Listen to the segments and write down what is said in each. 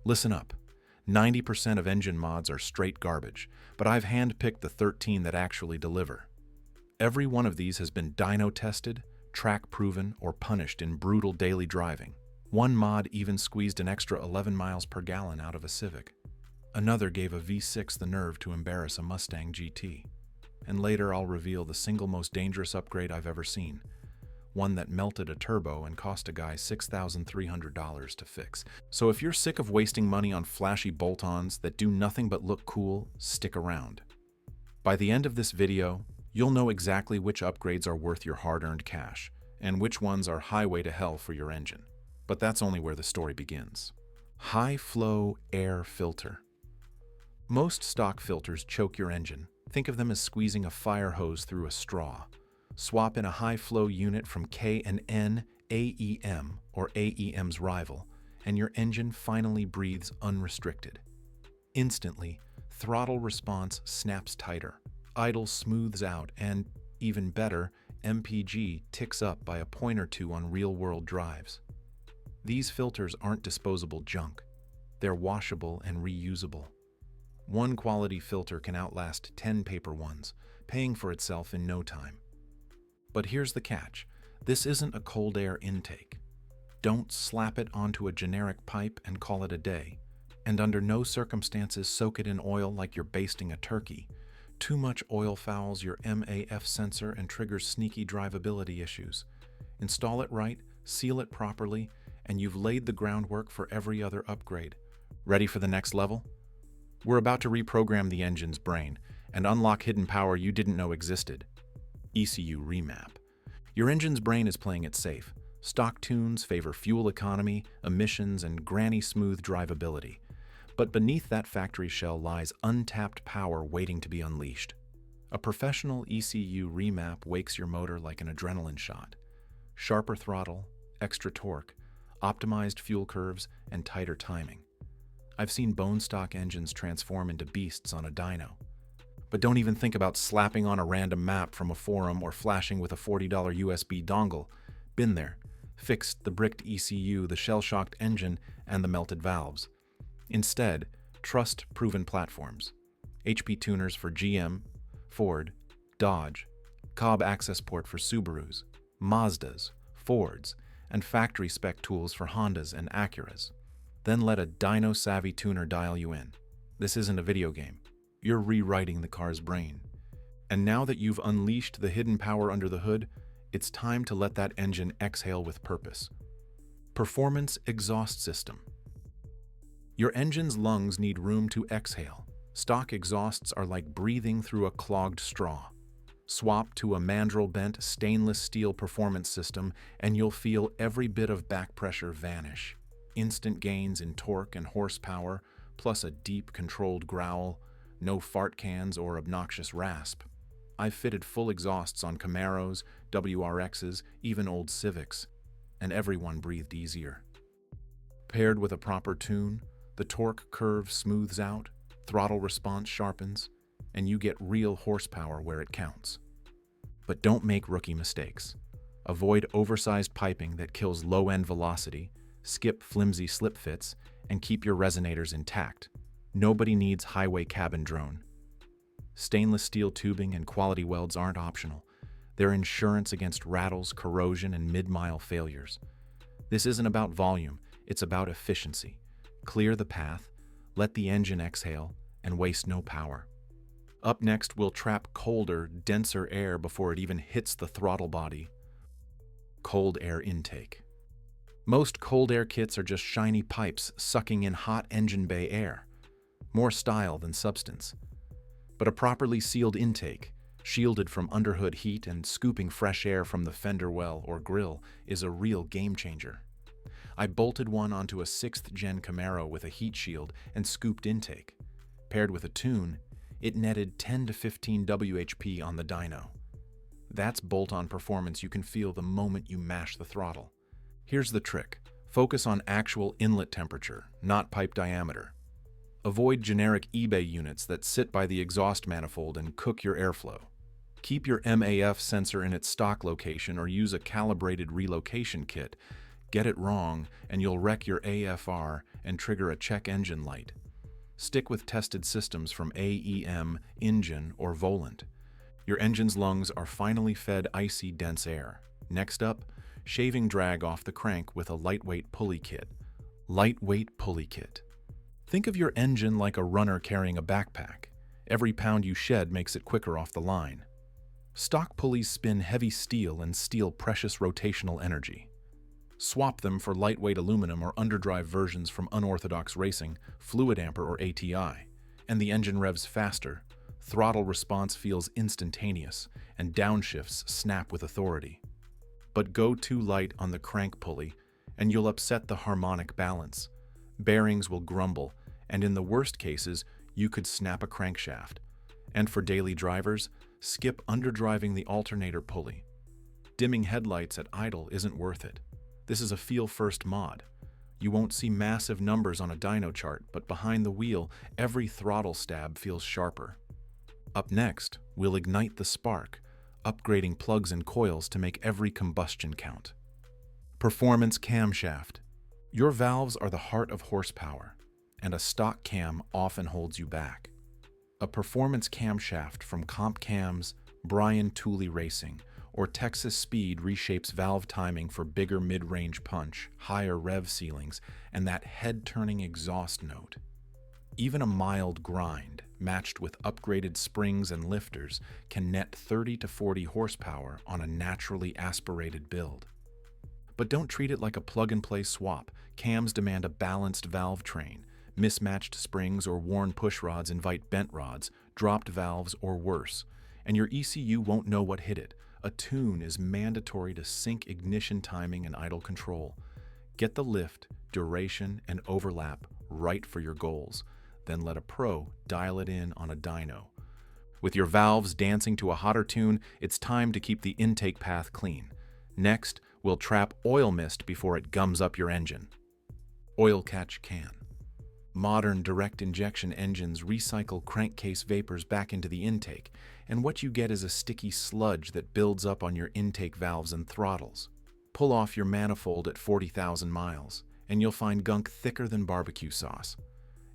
Listen up. 90% of engine mods are straight garbage, but I've handpicked the 13 that actually deliver. Every one of these has been dyno tested, track proven, or punished in brutal daily driving. One mod even squeezed an extra 11 miles per gallon out of a Civic. Another gave a V6 the nerve to embarrass a Mustang GT. And later I'll reveal the single most dangerous upgrade I've ever seen. One that melted a turbo and cost a guy $6,300 to fix. So if you're sick of wasting money on flashy bolt-ons that do nothing but look cool, stick around. By the end of this video, you'll know exactly which upgrades are worth your hard-earned cash, and which ones are highway to hell for your engine. But that's only where the story begins. High-flow air filter. Most stock filters choke your engine. Think of them as squeezing a fire hose through a straw. Swap in a high-flow unit from K&N AEM, or AEM's rival, and your engine finally breathes unrestricted. Instantly, throttle response snaps tighter, idle smooths out, and, even better, MPG ticks up by a point or two on real-world drives. These filters aren't disposable junk. They're washable and reusable. One quality filter can outlast 10 paper ones, paying for itself in no time. But here's the catch. This isn't a cold air intake. Don't slap it onto a generic pipe and call it a day. And under no circumstances soak it in oil like you're basting a turkey. Too much oil fouls your MAF sensor and triggers sneaky drivability issues. Install it right, seal it properly, and you've laid the groundwork for every other upgrade. Ready for the next level? We're about to reprogram the engine's brain and unlock hidden power you didn't know existed. ECU Remap. Your engine's brain is playing it safe. Stock tunes favor fuel economy, emissions, and granny smooth drivability. But beneath that factory shell lies untapped power waiting to be unleashed. A professional ECU Remap wakes your motor like an adrenaline shot. Sharper throttle, extra torque, optimized fuel curves, and tighter timing. I've seen bone stock engines transform into beasts on a dyno. But don't even think about slapping on a random map from a forum or flashing with a $40 USB dongle. Been there. Fixed the bricked ECU, the shell-shocked engine, and the melted valves. Instead, trust proven platforms. HP tuners for GM, Ford, Dodge, Cobb access port for Subarus, Mazdas, Fords, and factory spec tools for Hondas and Acuras. Then let a dyno-savvy tuner dial you in. This isn't a video game. You're rewriting the car's brain. And now that you've unleashed the hidden power under the hood, it's time to let that engine exhale with purpose. Performance exhaust system. Your engine's lungs need room to exhale. Stock exhausts are like breathing through a clogged straw. Swap to a mandrel-bent stainless steel performance system and you'll feel every bit of back pressure vanish. Instant gains in torque and horsepower, plus a deep, controlled growl, no fart cans or obnoxious rasp. I've fitted full exhausts on Camaros, WRXs, even old Civics, and everyone breathed easier. Paired with a proper tune, the torque curve smooths out, throttle response sharpens, and you get real horsepower where it counts. But don't make rookie mistakes. Avoid oversized piping that kills low-end velocity, skip flimsy slip fits, and keep your resonators intact. Nobody needs highway cabin drone. Stainless steel tubing and quality welds aren't optional. They're insurance against rattles, corrosion, and mid-mile failures. This isn't about volume, it's about efficiency. Clear the path, let the engine exhale, and waste no power. Up next, we'll trap colder, denser air before it even hits the throttle body. Cold air intake. Most cold air kits are just shiny pipes sucking in hot engine bay air. More style than substance. But a properly sealed intake, shielded from underhood heat and scooping fresh air from the fender well or grill, is a real game changer. I bolted one onto a 6th gen Camaro with a heat shield and scooped intake. Paired with a tune, it netted 10 to 15 WHP on the dyno. That's bolt-on performance you can feel the moment you mash the throttle. Here's the trick. Focus on actual inlet temperature, not pipe diameter. Avoid generic eBay units that sit by the exhaust manifold and cook your airflow. Keep your MAF sensor in its stock location or use a calibrated relocation kit. Get it wrong, and you'll wreck your AFR and trigger a check engine light. Stick with tested systems from AEM, Engine, or Volant. Your engine's lungs are finally fed icy, dense air. Next up, shaving drag off the crank with a lightweight pulley kit. Lightweight pulley kit. Think of your engine like a runner carrying a backpack. Every pound you shed makes it quicker off the line. Stock pulleys spin heavy steel and steal precious rotational energy. Swap them for lightweight aluminum or underdrive versions from unorthodox racing, fluid amper or ATI, and the engine revs faster, throttle response feels instantaneous, and downshifts snap with authority. But go too light on the crank pulley, and you'll upset the harmonic balance. Bearings will grumble, and in the worst cases, you could snap a crankshaft. And for daily drivers, skip underdriving the alternator pulley. Dimming headlights at idle isn't worth it. This is a feel-first mod. You won't see massive numbers on a dyno chart, but behind the wheel, every throttle stab feels sharper. Up next, we'll ignite the spark, upgrading plugs and coils to make every combustion count. Performance camshaft. Your valves are the heart of horsepower, and a stock cam often holds you back. A performance camshaft from Comp Cams, Brian Tooley Racing, or Texas Speed reshapes valve timing for bigger mid-range punch, higher rev ceilings, and that head-turning exhaust note. Even a mild grind, matched with upgraded springs and lifters, can net 30 to 40 horsepower on a naturally aspirated build. But don't treat it like a plug-and-play swap. Cams demand a balanced valve train. Mismatched springs or worn push rods invite bent rods, dropped valves, or worse, and your ECU won't know what hit it. A tune is mandatory to sync ignition timing and idle control. Get the lift, duration, and overlap right for your goals. Then let a pro dial it in on a dyno. With your valves dancing to a hotter tune, it's time to keep the intake path clean. Next, we'll trap oil mist before it gums up your engine. Oil catch can. Modern direct injection engines recycle crankcase vapors back into the intake, and what you get is a sticky sludge that builds up on your intake valves and throttles. Pull off your manifold at 40,000 miles, and you'll find gunk thicker than barbecue sauce.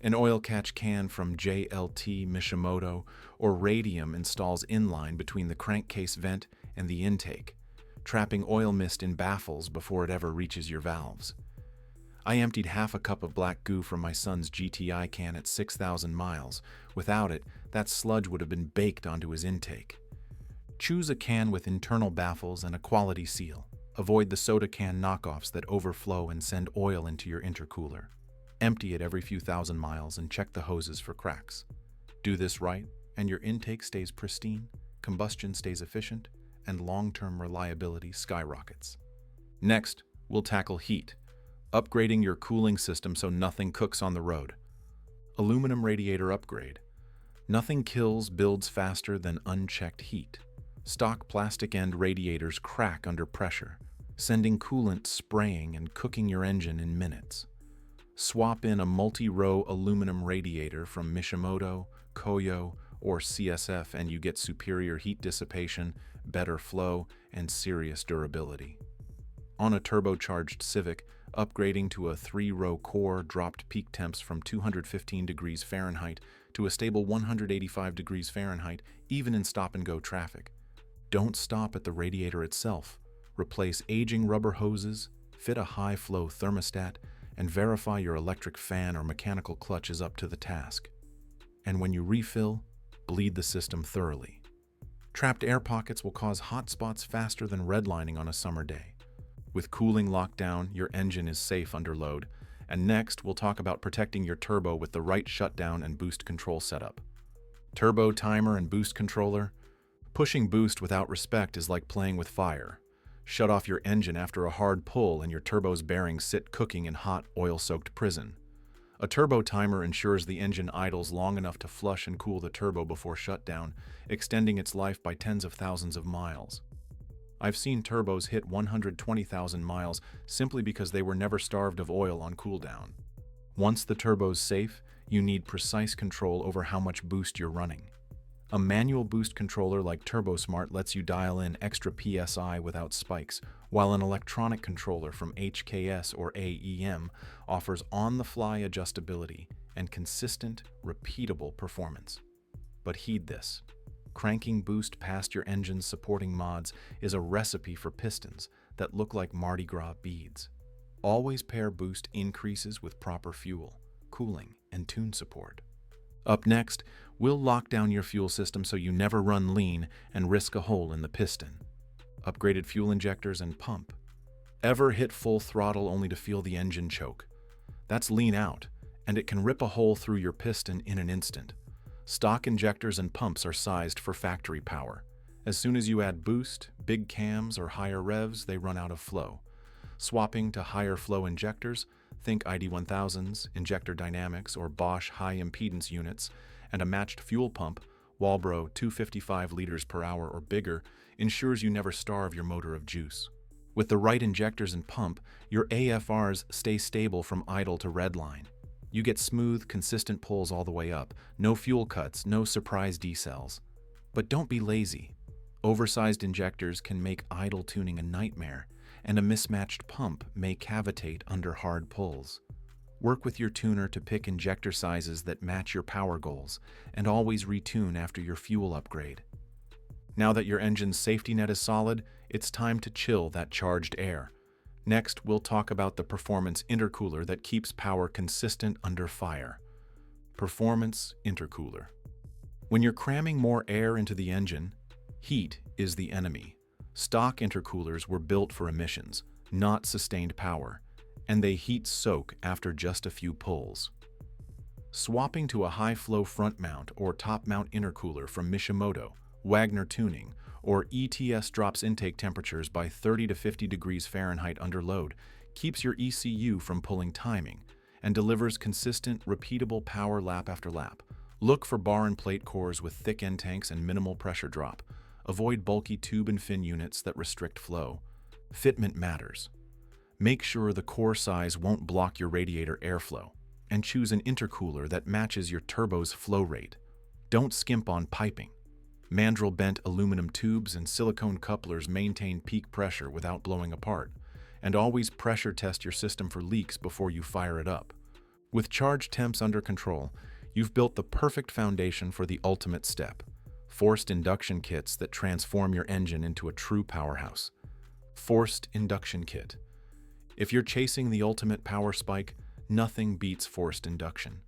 An oil catch can from JLT, Mishimoto, or Radium installs inline between the crankcase vent and the intake, trapping oil mist in baffles before it ever reaches your valves. I emptied half a cup of black goo from my son's GTI can at 6,000 miles. Without it, that sludge would have been baked onto his intake. Choose a can with internal baffles and a quality seal. Avoid the soda can knockoffs that overflow and send oil into your intercooler. Empty it every few thousand miles and check the hoses for cracks. Do this right, and your intake stays pristine, combustion stays efficient, and long-term reliability skyrockets. Next, we'll tackle heat. Upgrading your cooling system so nothing cooks on the road. Aluminum radiator upgrade. Nothing kills builds faster than unchecked heat. Stock plastic end radiators crack under pressure, sending coolant spraying and cooking your engine in minutes. Swap in a multi-row aluminum radiator from Mishimoto, Koyo, or CSF and you get superior heat dissipation, better flow, and serious durability. On a turbocharged Civic, upgrading to a 3-row core dropped peak temps from 215 degrees Fahrenheit to a stable 185 degrees Fahrenheit, even in stop-and-go traffic. Don't stop at the radiator itself. Replace aging rubber hoses, fit a high-flow thermostat, and verify your electric fan or mechanical clutch is up to the task. And when you refill, bleed the system thoroughly. Trapped air pockets will cause hot spots faster than redlining on a summer day. With cooling locked down, your engine is safe under load. And next, we'll talk about protecting your turbo with the right shutdown and boost control setup. Turbo timer and boost controller. Pushing boost without respect is like playing with fire. Shut off your engine after a hard pull and your turbo's bearings sit cooking in hot, oil-soaked prison. A turbo timer ensures the engine idles long enough to flush and cool the turbo before shutdown, extending its life by tens of thousands of miles. I've seen turbos hit 120,000 miles simply because they were never starved of oil on cooldown. Once the turbo's safe, you need precise control over how much boost you're running. A manual boost controller like TurboSmart lets you dial in extra PSI without spikes, while an electronic controller from HKS or AEM offers on-the-fly adjustability and consistent, repeatable performance. But heed this. Cranking boost past your engine's supporting mods is a recipe for pistons that look like Mardi Gras beads. Always pair boost increases with proper fuel, cooling, and tune support. Up next, we'll lock down your fuel system so you never run lean and risk a hole in the piston. Upgraded fuel injectors and pump. Ever hit full throttle only to feel the engine choke? That's lean out, and it can rip a hole through your piston in an instant. Stock injectors and pumps are sized for factory power. As soon as you add boost, big cams, or higher revs, they run out of flow. Swapping to higher flow injectors, think ID1000s, Injector Dynamics, or Bosch high impedance units, and a matched fuel pump, Walbro 255 liters per hour or bigger, ensures you never starve your motor of juice. With the right injectors and pump, your AFRs stay stable from idle to redline. You get smooth, consistent pulls all the way up, no fuel cuts, no surprise decels. But don't be lazy. Oversized injectors can make idle tuning a nightmare, and a mismatched pump may cavitate under hard pulls. Work with your tuner to pick injector sizes that match your power goals, and always retune after your fuel upgrade. Now that your engine's safety net is solid, it's time to chill that charged air. Next, we'll talk about the performance intercooler that keeps power consistent under fire. Performance intercooler. When you're cramming more air into the engine, heat is the enemy. Stock intercoolers were built for emissions, not sustained power, and they heat soak after just a few pulls. Swapping to a high-flow front mount or top mount intercooler from Mishimoto, Wagner Tuning, or ETS drops intake temperatures by 30 to 50 degrees Fahrenheit under load, keeps your ECU from pulling timing, and delivers consistent, repeatable power lap after lap. Look for bar and plate cores with thick end tanks and minimal pressure drop. Avoid bulky tube and fin units that restrict flow. Fitment matters. Make sure the core size won't block your radiator airflow, and choose an intercooler that matches your turbo's flow rate. Don't skimp on piping. Mandrel bent aluminum tubes and silicone couplers maintain peak pressure without blowing apart, and always pressure test your system for leaks before you fire it up. With charge temps under control, you've built the perfect foundation for the ultimate step. Forced induction kits that transform your engine into a true powerhouse. Forced induction kit. If you're chasing the ultimate power spike, nothing beats forced induction.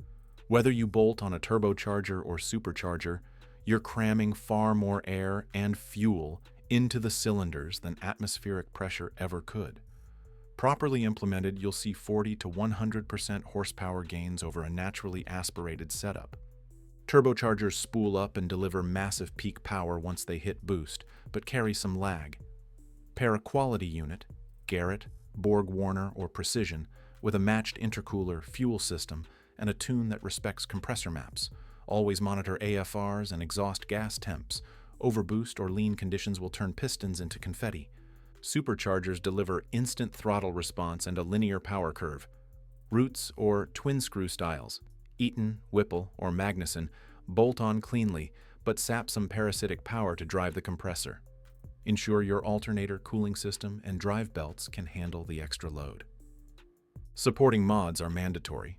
Whether you bolt on a turbocharger or supercharger, you're cramming far more air and fuel into the cylinders than atmospheric pressure ever could. Properly implemented, you'll see 40 to 100% horsepower gains over a naturally aspirated setup. Turbochargers spool up and deliver massive peak power once they hit boost, but carry some lag. Pair a quality unit, Garrett, Borg-Warner, or Precision, with a matched intercooler, fuel system, and a tune that respects compressor maps. Always monitor AFRs and exhaust gas temps. Overboost or lean conditions will turn pistons into confetti. Superchargers deliver instant throttle response and a linear power curve. Roots or twin screw styles, Eaton, Whipple, or Magnuson, bolt on cleanly, but sap some parasitic power to drive the compressor. Ensure your alternator, cooling system, and drive belts can handle the extra load. Supporting mods are mandatory.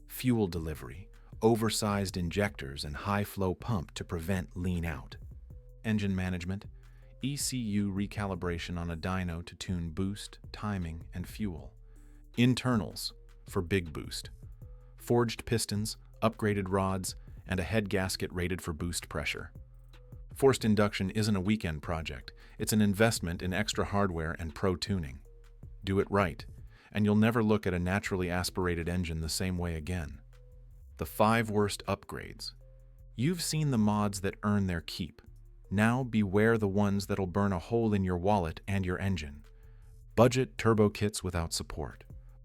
Fuel delivery, oversized injectors, and high-flow pump to prevent lean out. Engine management, ECU recalibration on a dyno to tune boost, timing, and fuel. Internals for big boost. Forged pistons, upgraded rods, and a head gasket rated for boost pressure. Forced induction isn't a weekend project. It's an investment in extra hardware and pro tuning. Do it right, and you'll never look at a naturally aspirated engine the same way again. The 5 worst upgrades. You've seen the mods that earn their keep. Now beware the ones that'll burn a hole in your wallet and your engine. Budget turbo kits without support.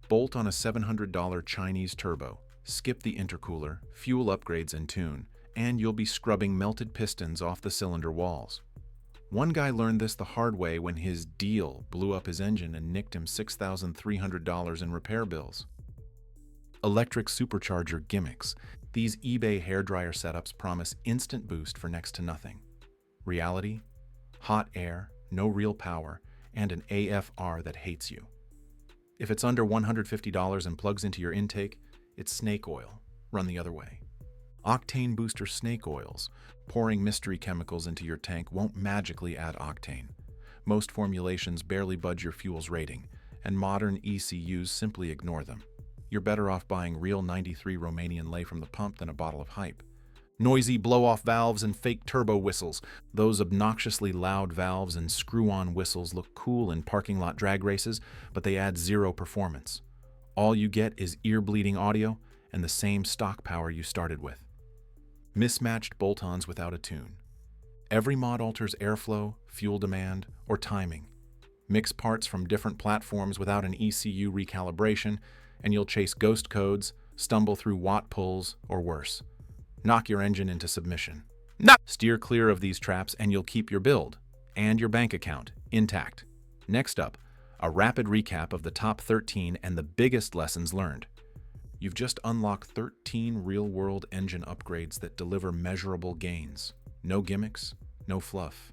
Bolt on a $700 Chinese turbo. Skip the intercooler, fuel upgrades and tune, and you'll be scrubbing melted pistons off the cylinder walls. One guy learned this the hard way when his deal blew up his engine and nicked him $6,300 in repair bills. Electric supercharger gimmicks. These eBay hairdryer setups promise instant boost for next to nothing. Reality? Hot air, no real power, and an AFR that hates you. If it's under $150 and plugs into your intake, it's snake oil. Run the other way. Octane booster snake oils. Pouring mystery chemicals into your tank won't magically add octane. Most formulations barely budge your fuel's rating, and modern ECUs simply ignore them. You're better off buying real 93 Romanian lei from the pump than a bottle of hype. Noisy blow-off valves and fake turbo whistles. Those obnoxiously loud valves and screw-on whistles look cool in parking lot drag races, but they add zero performance. All you get is ear-bleeding audio and the same stock power you started with. Mismatched bolt-ons without a tune. Every mod alters airflow, fuel demand, or timing. Mix parts from different platforms without an ECU recalibration, and you'll chase ghost codes, stumble through watt pulls, or worse. Knock your engine into submission. Steer clear of these traps and you'll keep your build and your bank account intact. Next up, a rapid recap of the top 13 and the biggest lessons learned. You've just unlocked 13 real-world engine upgrades that deliver measurable gains. No gimmicks, no fluff.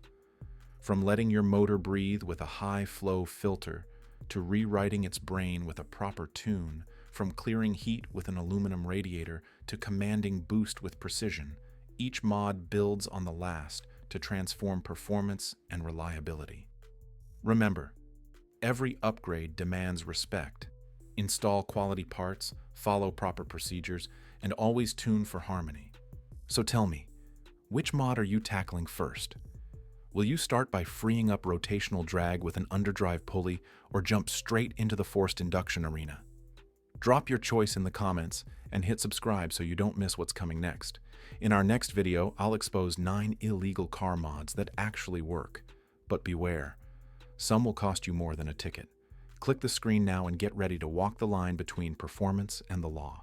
From letting your motor breathe with a high-flow filter to rewriting its brain with a proper tune, from clearing heat with an aluminum radiator to commanding boost with precision, each mod builds on the last to transform performance and reliability. Remember, every upgrade demands respect. Install quality parts, follow proper procedures, and always tune for harmony. So tell me, which mod are you tackling first? Will you start by freeing up rotational drag with an underdrive pulley or jump straight into the forced induction arena? Drop your choice in the comments and hit subscribe so you don't miss what's coming next. In our next video, I'll expose 9 illegal car mods that actually work. But beware, some will cost you more than a ticket. Click the screen now and get ready to walk the line between performance and the law.